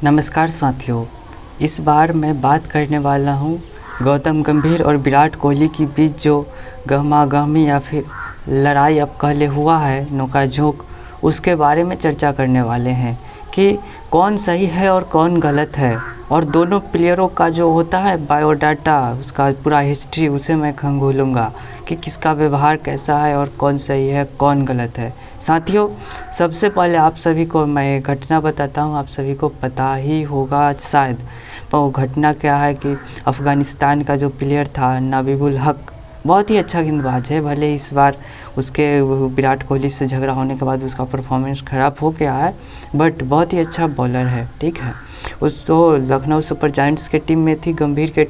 नमस्कार साथियों, इस बार मैं बात करने वाला हूँ गौतम गंभीर और विराट कोहली के बीच जो गहमा-गहमी या फिर लड़ाई अब कल हुआ है, नोक-झोंक, उसके बारे में चर्चा करने वाले हैं कि कौन सही है और कौन गलत है। और दोनों प्लेयरों का जो होता है बायोडाटा, उसका पूरा हिस्ट्री, उसे मैं खंगोलूँगा कि किसका व्यवहार कैसा है और कौन सही है कौन गलत है। साथियों, सबसे पहले आप सभी को मैं एक घटना बताता हूँ, आप सभी को पता ही होगा शायद। तो वो घटना क्या है कि अफ़गानिस्तान का जो प्लेयर था नबील उल हक, बहुत ही अच्छा गेंदबाज है। भले इस बार उसके विराट कोहली से झगड़ा होने के बाद उसका परफॉर्मेंस ख़राब हो गया है, बट बहुत ही अच्छा बॉलर है, ठीक है। उस तो लखनऊ सुपर जायंट्स के टीम में थी, गंभीर के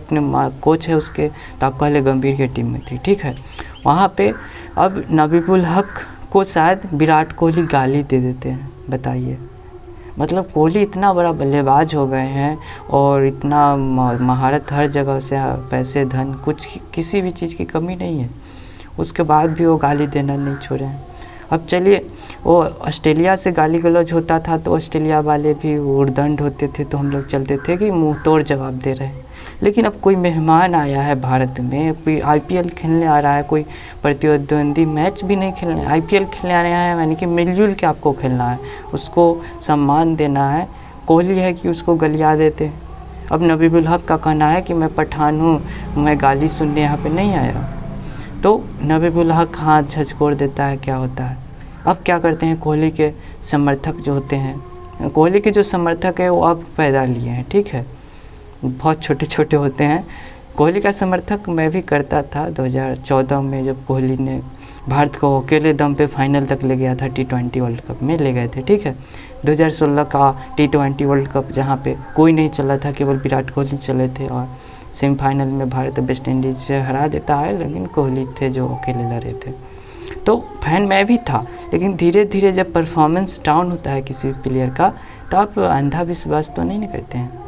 कोच है उसके, तो आप पहले गंभीर के टीम में थी, ठीक है। वहाँ पे अब नबील उल हक को शायद विराट कोहली गाली दे देते हैं। बताइए, मतलब कोहली इतना बड़ा बल्लेबाज हो गए हैं और इतना महारत हर जगह से, पैसे धन कुछ किसी भी चीज़ की कमी नहीं है, उसके बाद भी वो गाली देना नहीं छोड़े हैं। अब चलिए, वो ऑस्ट्रेलिया से गाली गलौज होता था तो ऑस्ट्रेलिया वाले भी उर्दंड होते थे, तो हम लोग चलते थे कि मुंह तोड़ जवाब दे रहे हैं। लेकिन अब कोई मेहमान आया है भारत में, कोई आईपीएल खेलने आ रहा है, कोई प्रतिद्वंदी मैच भी नहीं खेलने, आईपीएल खेलने आ रहे हैं, यानी कि मिलजुल के आपको खेलना है, उसको सम्मान देना है। कोहली है कि उसको गलिया देते हैं। अब नबील उल हक का कहना है कि मैं पठान हूँ, मैं गाली सुनने यहाँ पे नहीं आया। तो नबील उल हक हाथ झचकोड़ देता है, क्या होता है। अब क्या करते हैं, कोहली के समर्थक जो होते हैं, कोहली के जो समर्थक है वो अब पैदा लिए हैं, ठीक है, बहुत छोटे छोटे होते हैं। कोहली का समर्थक मैं भी करता था 2014 में, जब कोहली ने भारत को अकेले दम पे फाइनल तक ले गया था, T20 वर्ल्ड कप में ले गए थे, ठीक है। 2016 का T20 वर्ल्ड कप जहाँ पे कोई नहीं चला था, केवल विराट कोहली चले थे और सेमीफाइनल में भारत वेस्ट इंडीज़ से हरा देता है, लेकिन कोहली थे जो अकेले लड़े थे। तो फैन मैं भी था, लेकिन धीरे धीरे जब परफॉर्मेंस डाउन होता है किसी भी प्लेयर का, तो आप अंधा विश्वास तो नहीं करते हैं।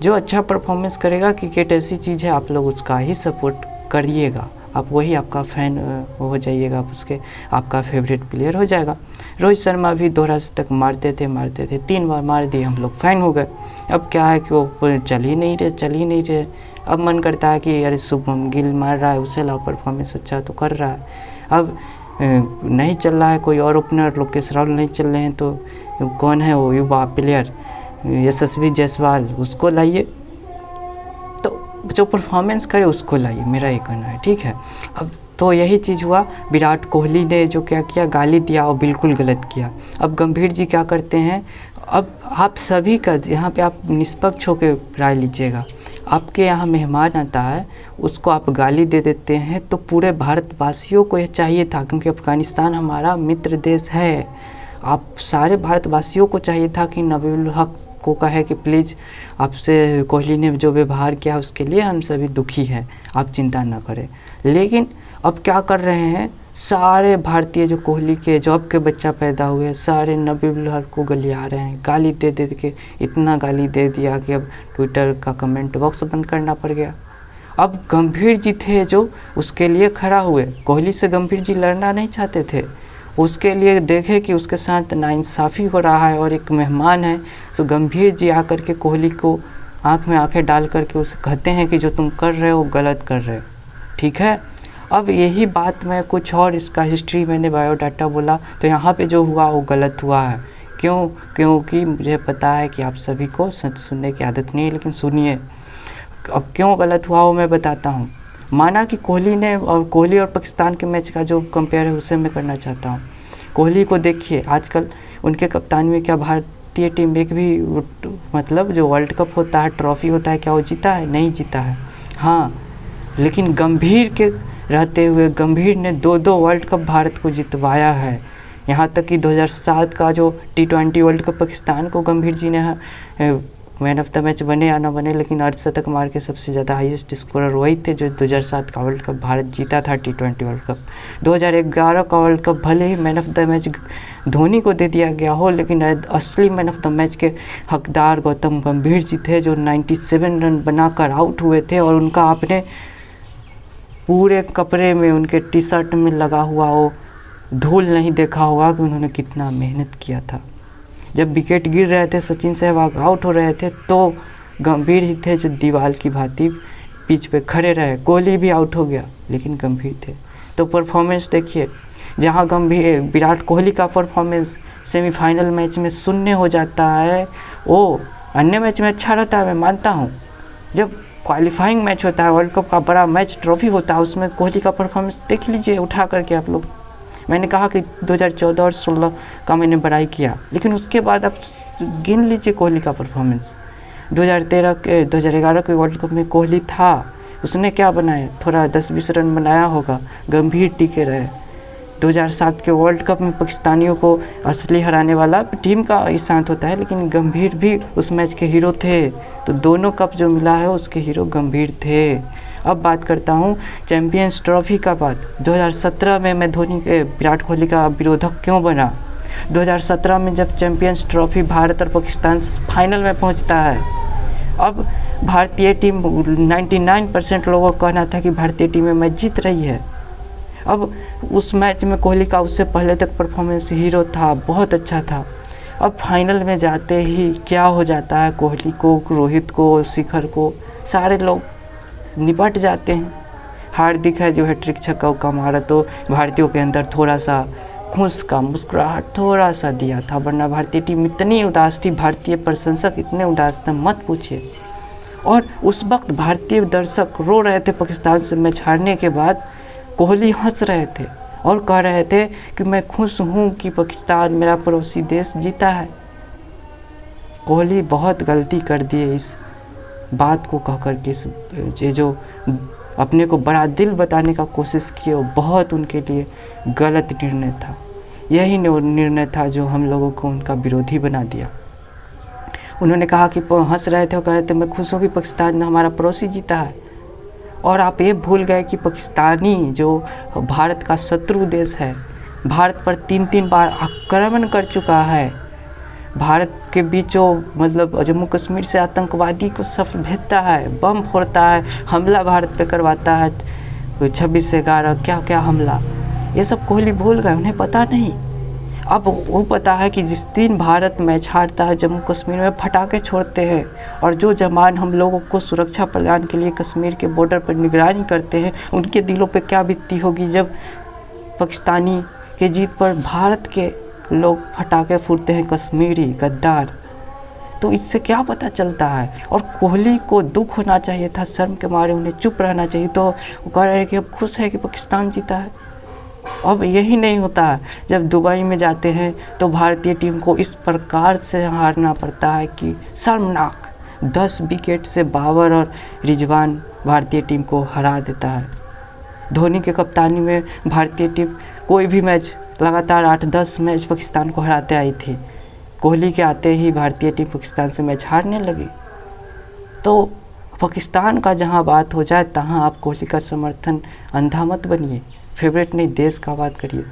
जो अच्छा परफॉर्मेंस करेगा, क्रिकेट ऐसी चीज़ है, आप लोग उसका ही सपोर्ट करिएगा, आप वही आपका फ़ैन हो जाइएगा, आप उसके आपका फेवरेट प्लेयर हो जाएगा। रोहित शर्मा भी दोहरा शतक मारते थे, 3 बार मार दिए, हम लोग फ़ैन हो गए। अब क्या है कि वो चल ही नहीं रहे। अब मन करता है कि अरे शुभमन गिल मार रहा है, उसे लाओ, परफॉर्मेंस अच्छा तो कर रहा है। अब नहीं चल रहा है, कोई और ओपनर, लोकेश राहुल नहीं चल रहे हैं, तो कौन है वो युवा प्लेयर यशस्वी जायसवाल, उसको लाइए, तो जो परफॉर्मेंस करे उसको लाइए, मेरा ये कहना है, ठीक है। अब तो यही चीज़ हुआ, विराट कोहली ने जो क्या किया, गाली दिया, और बिल्कुल गलत किया। अब गंभीर जी क्या करते हैं, अब आप सभी का यहाँ पे आप निष्पक्ष होकर राय लीजिएगा। आपके यहाँ मेहमान आता है, उसको आप गाली दे देते हैं, तो पूरे भारतवासियों को यह चाहिए था, क्योंकि अफ़गानिस्तान हमारा मित्र देश है, आप सारे भारतवासियों को चाहिए था कि नबील उल हक को कहे कि प्लीज़, आपसे कोहली ने जो व्यवहार किया उसके लिए हम सभी दुखी हैं, आप चिंता ना करें। लेकिन अब क्या कर रहे हैं, सारे भारतीय जो कोहली के जॉब के बच्चा पैदा हुए, सारे नबील उल हक को गलिया रहे हैं, गाली दे के इतना गाली दे दिया कि अब ट्विटर का कमेंट बॉक्स बंद करना पड़ गया। अब गंभीर जी थे जो उसके लिए खड़ा हुए, कोहली से गंभीर जी लड़ना नहीं चाहते थे, उसके लिए देखे कि उसके साथ नाइंसाफ़ी हो रहा है और एक मेहमान है, तो गंभीर जी आकर के कोहली को आँख में आँखें डाल करके उसे कहते हैं कि जो तुम कर रहे हो गलत कर रहे हो, ठीक है। अब यही बात मैं कुछ और इसका हिस्ट्री मैंने बायोडाटा बोला, तो यहाँ पे जो हुआ वो गलत हुआ है। क्यों? क्योंकि मुझे पता है कि आप सभी को सच सुनने की आदत नहीं है, लेकिन सुनिए, अब क्यों गलत हुआ वो मैं बताता हूँ। माना कि कोहली और पाकिस्तान के मैच का जो कंपेयर है उसे मैं करना चाहता हूँ। कोहली को देखिए, आजकल उनके कप्तानी में क्या भारतीय टीम एक भी मतलब जो वर्ल्ड कप होता है, ट्रॉफी होता है, क्या वो जीता है? नहीं जीता है। हाँ, लेकिन गंभीर के रहते हुए गंभीर ने 2 वर्ल्ड कप भारत को जितवाया है। यहाँ तक कि 2007 का जो T20 वर्ल्ड कप पाकिस्तान को गंभीर जी ने मैन ऑफ द मैच बने या ना बने, लेकिन अर्धशतक मार के सबसे ज़्यादा हाईएस्ट स्कोरर वही थे जो 2007 का वर्ल्ड कप भारत जीता था, T20 वर्ल्ड कप। 2011 का वर्ल्ड कप भले ही man of the match Dhoni को दे दिया गया हो, लेकिन असली मैन ऑफ द मैच के हकदार गौतम गंभीर जी थे, जो 97 रन बनाकर आउट हुए थे। और उनका आपने पूरे कपड़े में, उनके टी शर्ट में लगा हुआ वो धूल नहीं देखा होगा कि उन्होंने कितना मेहनत किया था। जब विकेट गिर रहे थे, सचिन सहवाग आउट हो रहे थे, तो गंभीर ही थे जो दीवार की भांति पिच पे खड़े रहे। कोहली भी आउट हो गया लेकिन गंभीर थे। तो परफॉर्मेंस देखिए, जहाँ गंभीर विराट कोहली का परफॉर्मेंस सेमीफाइनल मैच में शून्य हो जाता है, वो अन्य मैच में अच्छा रहता है, मैं मानता हूँ। जब क्वालिफाइंग मैच होता है, वर्ल्ड कप का बड़ा मैच, ट्रॉफी होता है, उसमें कोहली का परफॉर्मेंस देख लीजिए उठा करके आप लोग। मैंने कहा कि 2014 और 16 का मैंने बड़ाई किया, लेकिन उसके बाद आप गिन लीजिए कोहली का परफॉर्मेंस। 2011 के वर्ल्ड कप में कोहली था, उसने क्या बनाया, थोड़ा 10-20 रन बनाया होगा, गंभीर टिके रहे। 2007 के वर्ल्ड कप में पाकिस्तानियों को असली हराने वाला टीम का ईशांत होता है, लेकिन गंभीर भी उस मैच के हीरो थे। तो दोनों कप जो मिला है उसके हीरो गंभीर थे। अब बात करता हूँ चैम्पियंस ट्रॉफी का बात। 2017 में मैं धोनी के विराट कोहली का विरोधक क्यों बना। 2017 में जब चैम्पियंस ट्रॉफी भारत और पाकिस्तान फाइनल में पहुँचता है, अब भारतीय टीम 99% लोगों का कहना था कि भारतीय टीम में मैच जीत रही है। अब उस मैच में कोहली का उससे पहले तक परफॉर्मेंस हीरो था, बहुत अच्छा था। अब फाइनल में जाते ही क्या हो जाता है, कोहली को, रोहित को, शिखर को, सारे लोग निपट जाते हैं। हार्दिक है जो हैट्रिक छक्का मारा, तो भारतीयों के अंदर थोड़ा सा खुश का मुस्कुराहट थोड़ा सा दिया था, वरना भारतीय टीम इतनी उदास थी, भारतीय प्रशंसक इतने उदास थे मत पूछिए। और उस वक्त भारतीय दर्शक रो रहे थे पाकिस्तान से मैच हारने के बाद। कोहली हंस रहे थे और कह रहे थे कि मैं खुश हूँ कि पाकिस्तान मेरा पड़ोसी देश जीता है। कोहली बहुत गलती कर दिए इस बात को कह कर के, ये जो अपने को बड़ा दिल बताने का कोशिश किए, वो बहुत उनके लिए गलत निर्णय था। यही निर्णय था जो हम लोगों को उनका विरोधी बना दिया। उन्होंने कहा कि हंस रहे थे और कह रहे थे मैं खुश हूँ कि पाकिस्तान हमारा पड़ोसी जीता है, और आप ये भूल गए कि पाकिस्तानी जो भारत का शत्रु देश है, भारत पर 3 बार आक्रमण कर चुका है। भारत के बीचों मतलब जम्मू कश्मीर से आतंकवादी को सफल भेजता है, बम फोड़ता है, हमला भारत पे करवाता है, 26 से 11 क्या क्या हमला, ये सब कोहली भूल गए, उन्हें पता नहीं। अब वो पता है कि जिस दिन भारत मैच हारता है, जम्मू कश्मीर में पटाखे छोड़ते हैं, और जो जवान हम लोगों को सुरक्षा प्रदान के लिए कश्मीर के बॉर्डर पर निगरानी करते हैं, उनके दिलों पे क्या बीतती होगी जब पाकिस्तानी के जीत पर भारत के लोग पटाखे फूटते हैं, कश्मीरी गद्दार। तो इससे क्या पता चलता है। और कोहली को दुख होना चाहिए था, शर्म के मारे उन्हें चुप रहना चाहिए। तो वो कह रहे हैं कि अब खुश है कि पाकिस्तान जीता है। अब यही नहीं होता है, जब दुबई में जाते हैं तो भारतीय टीम को इस प्रकार से हारना पड़ता है कि शर्मनाक। 10 विकेट से बाबर और रिजवान भारतीय टीम को हरा देता है। धोनी के कप्तानी में भारतीय टीम कोई भी मैच लगातार 8-10 मैच पाकिस्तान को हराते आई थी। कोहली के आते ही भारतीय टीम पाकिस्तान से मैच हारने लगी। तो पाकिस्तान का जहां बात हो जाए तहां आप कोहली का समर्थन अंधा मत बनिए, फेवरेट नहीं, देश का बात करिए।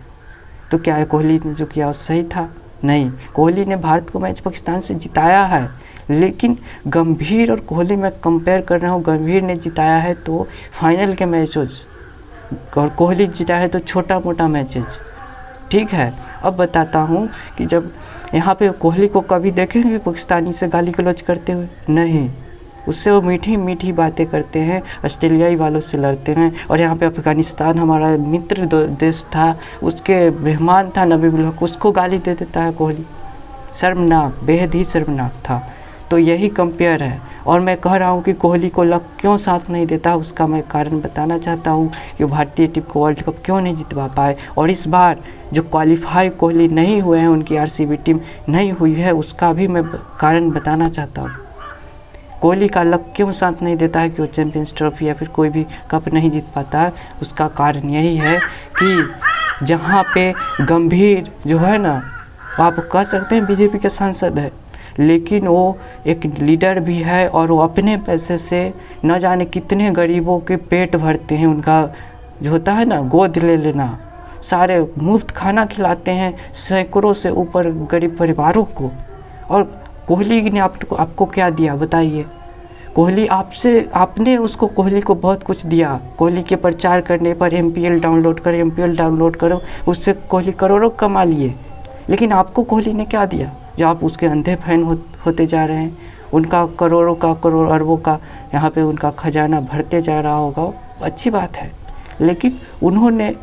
तो क्या है, कोहली ने जो किया वो सही था? नहीं, कोहली ने भारत को मैच पाकिस्तान से जिताया है, लेकिन गंभीर और कोहली मैं कंपेयर कर रहा हूँ। गंभीर ने जिताया है तो फाइनल के मैचेस, और कोहली जीता है तो छोटा मोटा मैचेस, ठीक है। अब बताता हूँ कि जब यहाँ पे कोहली को कभी देखेंगे पाकिस्तानी से गाली गलौज करते हुए? नहीं, उससे वो मीठी मीठी बातें करते हैं, ऑस्ट्रेलियाई वालों से लड़ते हैं। और यहाँ पे अफ़गानिस्तान हमारा मित्र देश था, उसके मेहमान था नबी उल हक, उसको गाली दे देता है कोहली। शर्मनाक, बेहद ही शर्मनाक था। तो यही कंपेयर है। और मैं कह रहा हूँ कि कोहली को लक क्यों साथ नहीं देता, उसका मैं कारण बताना चाहता हूँ कि भारतीय टीम को वर्ल्ड कप क्यों नहीं जितवा पाए। और इस बार जो क्वालिफाई कोहली नहीं हुए हैं, उनकी आरसीबी टीम नहीं हुई है, उसका भी मैं कारण बताना चाहता हूँ। कोहली का लक क्यों साथ नहीं देता है कि वो चैम्पियंस ट्रॉफी या फिर कोई भी कप नहीं जीत पाता है। उसका कारण यही है कि जहाँ पे गंभीर जो है ना, वो आप कह सकते हैं बीजेपी के सांसद है, लेकिन वो एक लीडर भी है और वो अपने पैसे से न जाने कितने गरीबों के पेट भरते हैं। उनका जो होता है ना गोद ले लेना, सारे मुफ्त खाना खिलाते हैं सैकड़ों से ऊपर गरीब परिवारों को। और कोहली ने आपको क्या दिया बताइए? कोहली आपने उसको कोहली को बहुत कुछ दिया। कोहली के प्रचार करने पर MPL डाउनलोड करो, उससे कोहली करोड़ों कमा लिए। लेकिन आपको कोहली ने क्या दिया? जो आप उसके अंधे फैन होते जा रहे हैं। उनका करोड़ों का करोड़ अरबों का यहाँ पे उनका खजाना भरते जा रहा होगा, अच्छी बात है, लेकिन उन्होंने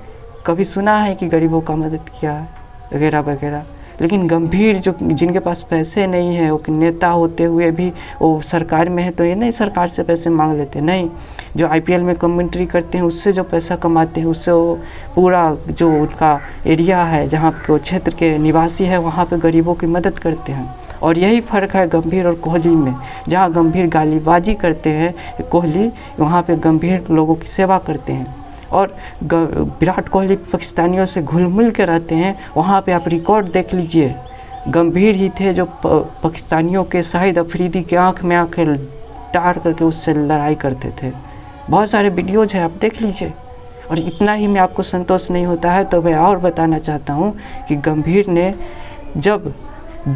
कभी सुना है कि गरीबों का मदद किया है वगैरह वगैरह। लेकिन गंभीर जो जिनके पास पैसे नहीं है, वो नेता होते हुए भी वो सरकार में है तो ये नहीं सरकार से पैसे मांग लेते, नहीं, जो IPL में कमेंट्री करते हैं उससे जो पैसा कमाते हैं उससे वो पूरा जो उनका एरिया है जहाँ के वो क्षेत्र के निवासी है वहाँ पे गरीबों की मदद करते हैं। और यही फ़र्क है गंभीर और कोहली में। जहाँ गंभीर गालीबाजी करते हैं कोहली, वहाँ पे गंभीर लोगों की सेवा करते हैं। और विराट कोहली पाकिस्तानियों से घुल मिल के रहते हैं, वहाँ पे आप रिकॉर्ड देख लीजिए। गंभीर ही थे जो पाकिस्तानियों के शाहिद अफरीदी के आँख में आँखें डाल करके उससे लड़ाई करते थे। बहुत सारे वीडियोज़ हैं, आप देख लीजिए। और इतना ही में आपको संतोष नहीं होता है तो मैं और बताना चाहता हूँ कि गंभीर ने जब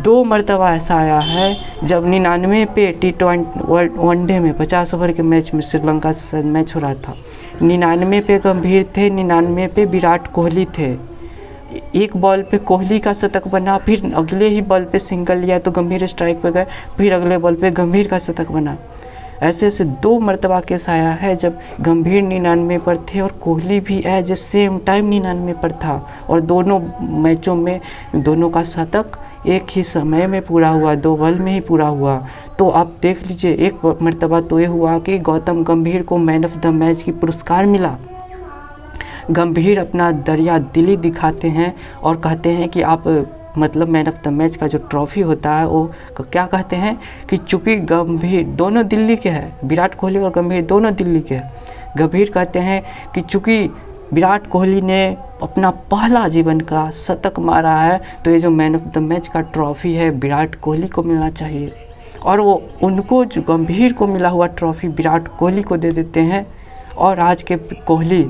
2 मरतबा ऐसा आया है जब 99 पे T20 वनडे में 50 ओवर के मैच में श्रीलंका से मैच हो रहा था, 99 पे गंभीर थे, 99 पे विराट कोहली थे। एक बॉल पे कोहली का शतक बना, फिर अगले ही बॉल पे सिंगल लिया तो गंभीर स्ट्राइक पे गए, फिर अगले बॉल पे गंभीर का शतक बना। ऐसे ऐसे 2 मरतबा केस आया है जब गंभीर 99 पर थे और कोहली भी एज ए सेम टाइम 99 पर था। और दोनों मैचों में दोनों का शतक एक ही समय में पूरा हुआ, 2 बॉल में ही पूरा हुआ। तो आप देख लीजिए, एक मरतबा तो ये हुआ कि गौतम गंभीर को मैन ऑफ द मैच की पुरस्कार मिला। गंभीर अपना दरिया दिली दिखाते हैं और कहते हैं कि आप मतलब मैन ऑफ द मैच का जो ट्रॉफ़ी होता है वो क्या कहते हैं कि चूँकि गंभीर दोनों दिल्ली के हैं, विराट कोहली और गंभीर दोनों दिल्ली के हैं। गंभीर कहते हैं कि चूँकि विराट कोहली ने अपना पहला जीवन का शतक मारा है तो ये जो मैन ऑफ द मैच का ट्रॉफ़ी है विराट कोहली को मिलना चाहिए। और वो उनको जो गंभीर को मिला हुआ ट्रॉफ़ी विराट कोहली को दे देते हैं। और आज के कोहली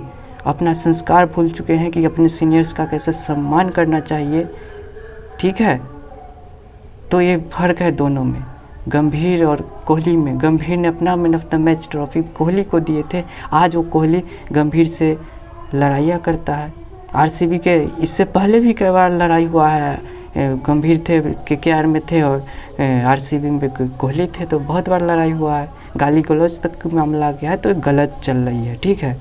अपना संस्कार भूल चुके हैं कि अपने सीनियर्स का कैसे सम्मान करना चाहिए, ठीक है। तो ये फ़र्क है दोनों में, गंभीर और कोहली में। गंभीर ने अपना man of the match trophy Kohli को दिए थे, आज वो कोहली गंभीर से लड़ाइयाँ करता है। RCB के इससे पहले भी कई बार लड़ाई हुआ है, गंभीर थे KKR में थे और RCB में कोहली थे, तो बहुत बार लड़ाई हुआ है, गाली गलौज तक मामला गया है। तो गलत चल रही है, ठीक है।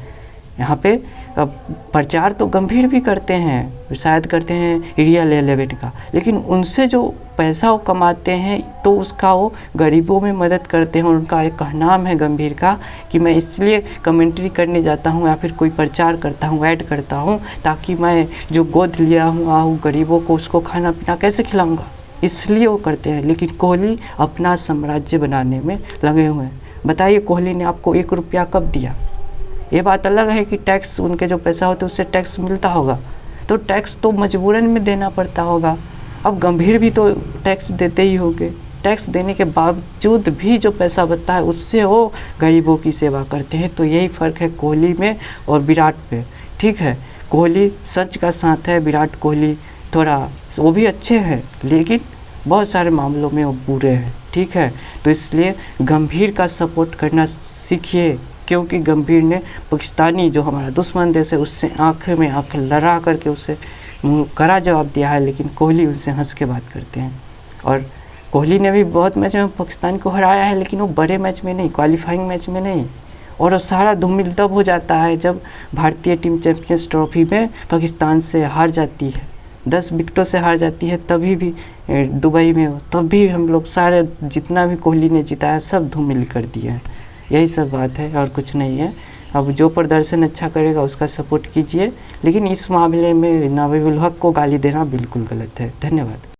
यहाँ पे अब प्रचार तो गंभीर भी करते हैं, शायद करते हैं रियल 11 का, लेकिन उनसे जो पैसा वो कमाते हैं तो उसका वो गरीबों में मदद करते हैं। उनका एक नाम है गंभीर का कि मैं इसलिए कमेंट्री करने जाता हूँ या फिर कोई प्रचार करता हूँ, ऐड करता हूँ, ताकि मैं जो गोद लिया हूँ गरीबों को उसको खाना पीना कैसे खिलाऊँगा, इसलिए वो करते हैं। लेकिन कोहली अपना साम्राज्य बनाने में लगे हुए हैं। बताइए कोहली ने आपको 1 रुपया कब दिया? ये बात अलग है कि टैक्स उनके जो पैसा होता है उससे टैक्स मिलता होगा, तो टैक्स तो मजबूरन में देना पड़ता होगा। अब गंभीर भी तो टैक्स देते ही होंगे, टैक्स देने के बावजूद भी जो पैसा बचता है उससे वो गरीबों की सेवा करते हैं। तो यही फ़र्क है कोहली में और विराट पे, ठीक है। कोहली सच का साथ है, विराट कोहली थोड़ा वो भी अच्छे हैं लेकिन बहुत सारे मामलों में वो बुरे हैं, ठीक है। तो इसलिए गंभीर का सपोर्ट करना सीखिए, क्योंकि गंभीर ने पाकिस्तानी जो हमारा दुश्मन देश है उससे आंखें में आंखें लड़ा करके उससे कड़ा जवाब दिया है। लेकिन कोहली उनसे हंस के बात करते हैं। और कोहली ने भी बहुत मैच में पाकिस्तान को हराया है, लेकिन वो बड़े मैच में नहीं, क्वालिफाइंग मैच में नहीं। और वो सारा धूमिल तब हो जाता है जब भारतीय टीम चैम्पियंस ट्रॉफी में पाकिस्तान से हार जाती है, 10 विकेटों से हार जाती है, तभी भी दुबई में, तब भी हम लोग सारे जितना भी कोहली ने जिताया सब धूमिल कर दिया है। यही सब बात है और कुछ नहीं है। अब जो प्रदर्शन अच्छा करेगा उसका सपोर्ट कीजिए, लेकिन इस मामले में नबीउल हक को गाली देना बिल्कुल गलत है। धन्यवाद।